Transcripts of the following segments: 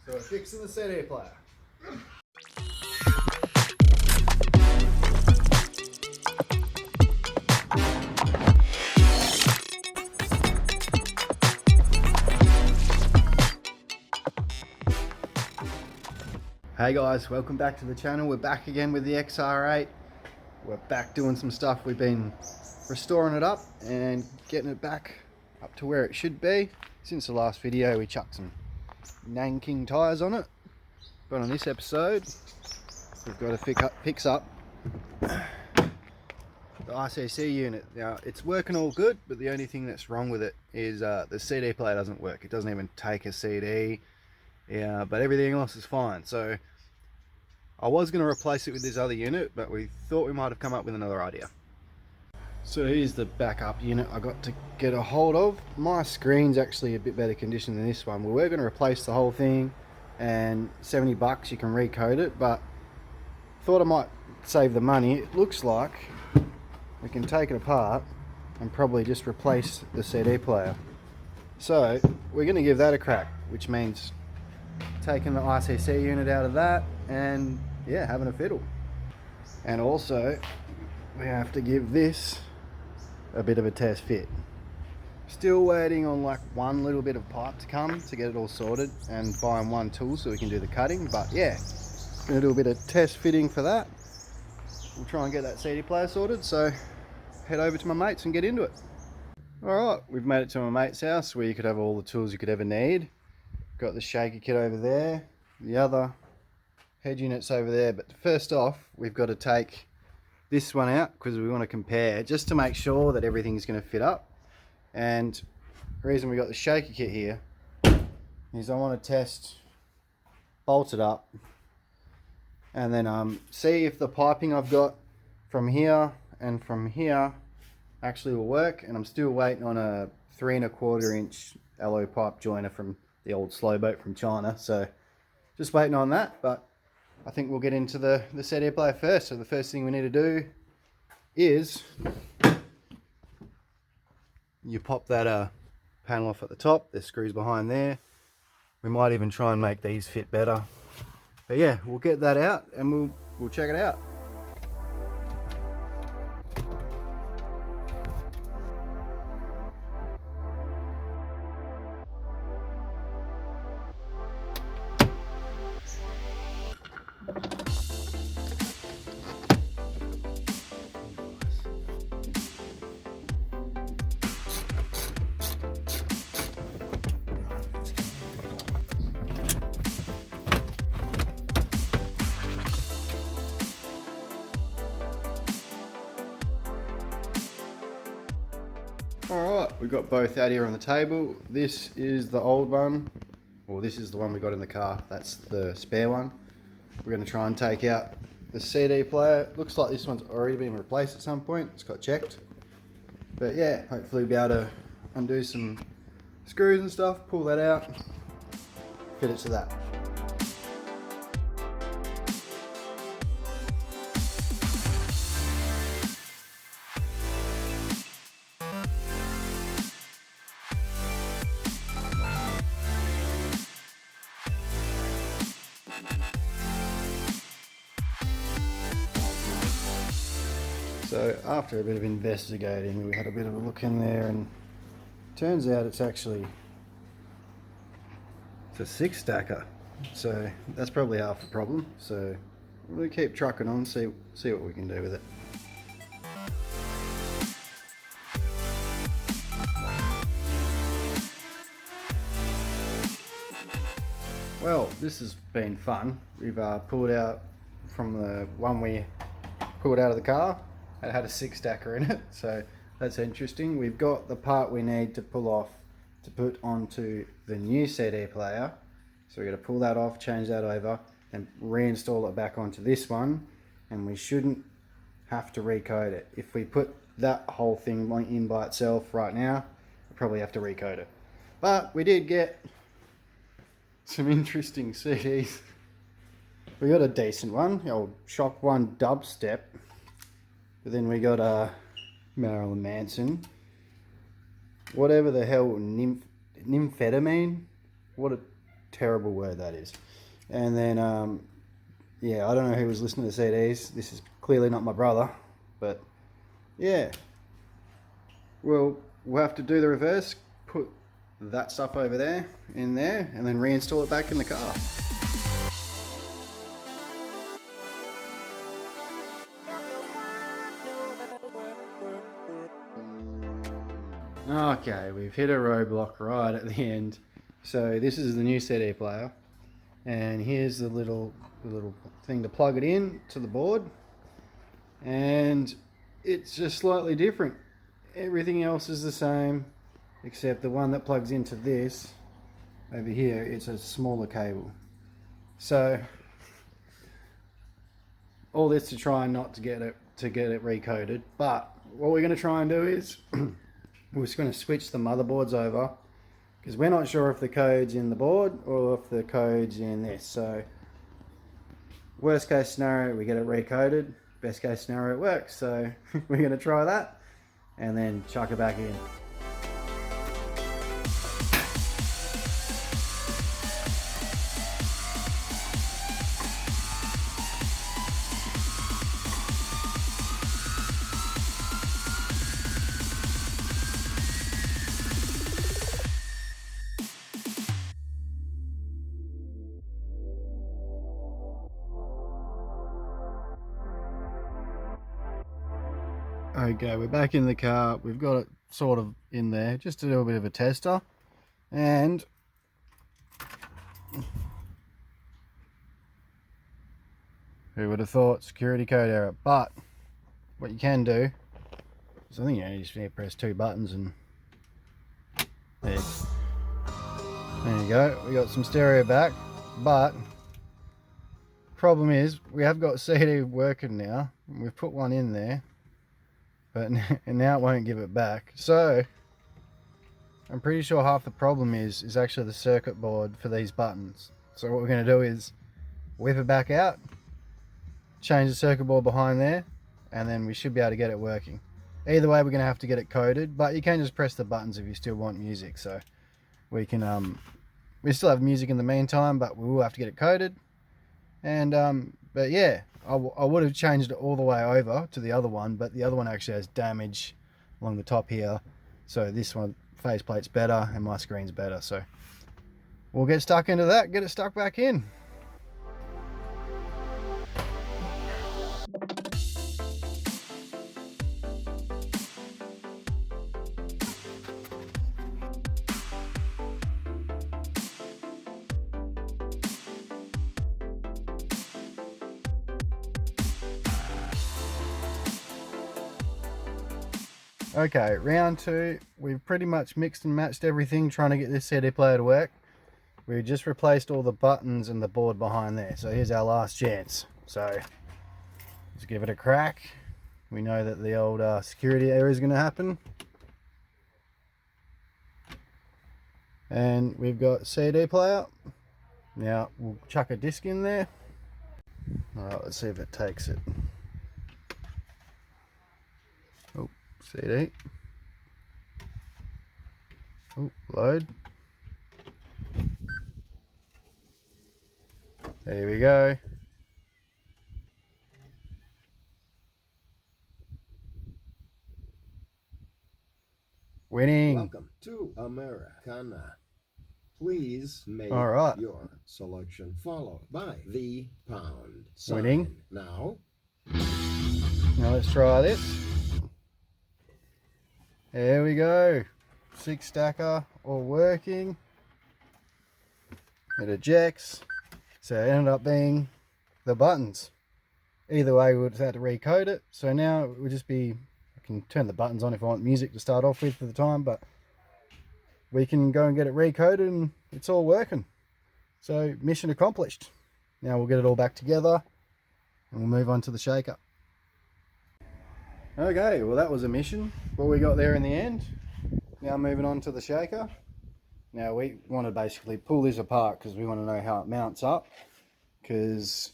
So we're fixing the CD player. Hey guys, welcome back to the channel. We're back again with the XR8. We're back doing some stuff. We've been restoring it up and getting it back up to where it should be. Since the last video we chucked some Nanking tyres on it, but on this episode we've got to fix up the ICC unit. Now it's working all good, but the only thing that's wrong with it is the CD player doesn't work. It doesn't even take a CD. Yeah, but everything else is fine. So I was going to replace it with this other unit, but we thought we might have come up with another idea. So here's the backup unit I got to get a hold of. My screen's actually a bit better condition than this one. We were going to replace the whole thing, and $70 you can recode it, but thought I might save the money. It looks like we can take it apart and probably just replace the CD player. So we're going to give that a crack, which means taking the ICC unit out of that and yeah, having a fiddle. And also we have to give this a bit of a test fit. Still waiting on like one little bit of pipe to come to get it all sorted, and buying one tool so we can do the cutting. But yeah, gonna do a bit of test fitting for that. We'll try and get that CD player sorted, so head over to my mate's and get into it. Alright, we've made it to my mate's house where you could have all the tools you could ever need. Got the shaker kit over there, the other head units over there, but first off we've got to take this one out because we want to compare just to make sure that everything's going to fit up. And the reason we got the shaker kit here is I want to test, bolt it up, and then see if the piping I've got from here and from here actually will work. And I'm still waiting on a 3 1/4 inch alloy pipe joiner from the old slow boat from China, so just waiting on that. But I think we'll get into the CD player first. So the first thing we need to do is you pop that panel off at the top. There's screws behind there. We might even try and make these fit better, but yeah, we'll get that out and we'll check it out. Alright, we've got both out here on the table. This is the old one, or this is the one we got in the car. That's the spare one. We're going to try and take out the CD player. Looks like this one's already been replaced at some point. It's got checked. But yeah, hopefully we'll be able to undo some screws and stuff, pull that out, fit it to that. So after a bit of investigating, we had a bit of a look in there, and turns out it's a 6-stacker. So that's probably half the problem. So we'll keep trucking on, see what we can do with it. Well, this has been fun. We've pulled out from the one we pulled out of the car. It had a 6-stacker in it, so that's interesting. We've got the part we need to pull off to put onto the new CD player. So we're going to pull that off, change that over, and reinstall it back onto this one. And we shouldn't have to recode it. If we put that whole thing in by itself right now, we'll probably have to recode it. But we did get some interesting CDs. We got a decent one, the old Shock 1 dubstep. But then we got a Marilyn Manson, whatever the hell, nymphetamine, what a terrible word that is. And then, yeah, I don't know who was listening to CDs. This is clearly not my brother, but yeah. Well, we'll have to do the reverse, put that stuff over there, in there, and then reinstall it back in the car. Okay, we've hit a roadblock right at the end. So this is the new CD player, and here's the little thing to plug it in to the board, and it's just slightly different. Everything else is the same, except the one that plugs into this over here, it's a smaller cable. So all this to try not to get it recoded. But what we're going to try and do is we're just going to switch the motherboards over, because we're not sure if the code's in the board or if the code's in this. So worst case scenario, we get it recoded. Best case scenario, it works. So we're going to try that and then chuck it back in. Okay, we're back in the car. We've got it sort of in there just to do a bit of a tester, and who would have thought security code error? But what you can do is, I think you just need to press two buttons and there you go. We got some stereo back, but problem is we have got CD working now. We've put one in there, but and now it won't give it back. So I'm pretty sure half the problem is actually the circuit board for these buttons. So what we're going to do is whip it back out, change the circuit board behind there, and then we should be able to get it working. Either way, we're going to have to get it coded, but you can just press the buttons if you still want music. So we can we still have music in the meantime, but we will have to get it coded. And but yeah, I would have changed it all the way over to the other one, but the other one actually has damage along the top here. So this one, faceplate's better and my screen's better. So we'll get stuck into that, get it stuck back in. Okay, round two. We've pretty much mixed and matched everything trying to get this CD player to work. We just replaced all the buttons and the board behind there. So here's our last chance. So let's give it a crack. We know that the old security error is going to happen. And we've got CD player. Now we'll chuck a disc in there. Alright, let's see if it takes it. Oh, CD. Oh, load. There we go. Winning. Welcome to Americana. Please make your selection followed by the pound sign. Winning. Now let's try this. There we go. 6 stacker all working. It ejects. So it ended up being the buttons. Either way, we would have had to recode it. So now it would just be, I can turn the buttons on if I want music to start off with for the time, but we can go and get it recoded and it's all working. So mission accomplished. Now we'll get it all back together and we'll move on to the shaker. Okay, well that was a mission. What we got there in the end. Now moving on to the shaker. Now we want to basically pull this apart because we want to know how it mounts up, because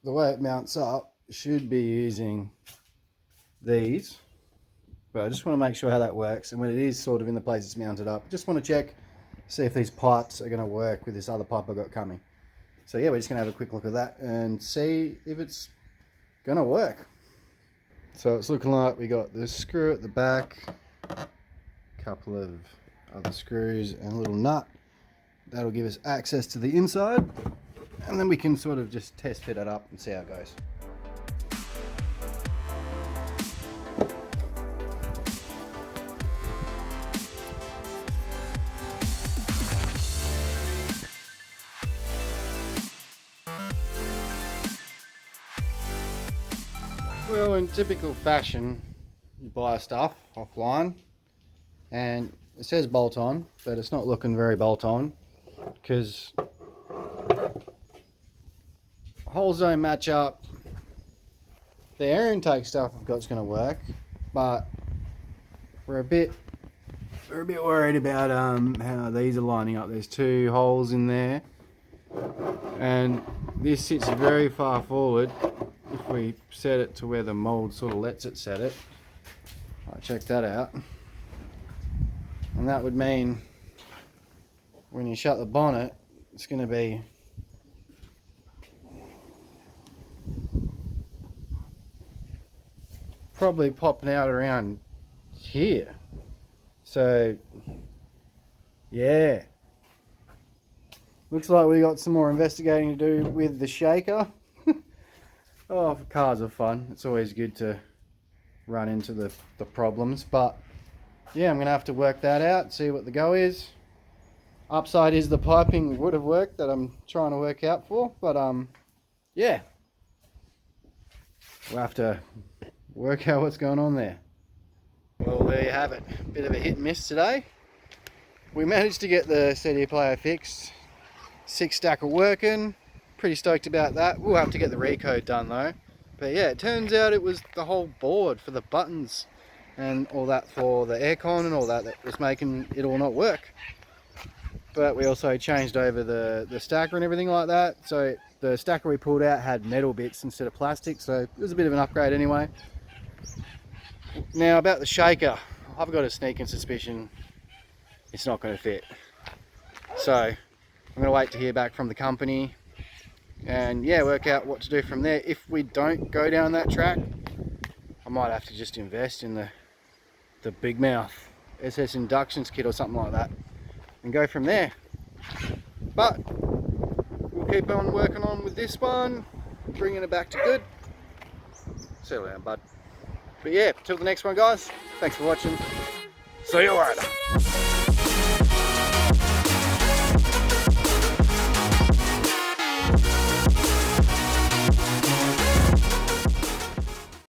the way it mounts up should be using these, but I just want to make sure how that works, and when it is sort of in the place it's mounted up, just want to check see if these pipes are going to work with this other pipe I've got coming. So yeah, we're just going to have a quick look at that and see if it's going to work. So it's looking like we got the screw at the back, a couple of other screws and a little nut. That'll give us access to the inside, and then we can sort of just test fit it up and see how it goes. Well, in typical fashion, you buy stuff offline and it says bolt on, but it's not looking very bolt on because holes don't match up. The air intake stuff I've got is going to work, but we're a bit worried about how these are lining up. There's two holes in there, and this sits very far forward. If we set it to where the mold sort of lets it set it, I'll check that out. And that would mean when you shut the bonnet, it's going to be probably popping out around here. So yeah, looks like we got some more investigating to do with the shaker. Oh, cars are fun. It's always good to run into the problems, but yeah, I'm gonna have to work that out, see what the go is. Upside is the piping would have worked that I'm trying to work out for, but yeah, we'll have to work out what's going on there. Well, there you have it. Bit of a hit and miss today. We managed to get the CD player fixed. 6 stacker working. Pretty stoked about that. We'll have to get the recode done though. But yeah, it turns out it was the whole board for the buttons and all that for the aircon and all that was making it all not work. But we also changed over the stacker and everything like that. So the stacker we pulled out had metal bits instead of plastic, so it was a bit of an upgrade anyway. Now about the shaker, I've got a sneaking suspicion it's not going to fit. So I'm going to wait to hear back from the company and yeah, work out what to do from there. If we don't go down that track, I might have to just invest in the big mouth SS inductions kit or something like that and go from there. But we'll keep on working on with this one, bringing it back to good. See you later, bud. But yeah, till the next one, guys. Thanks for watching. See you later.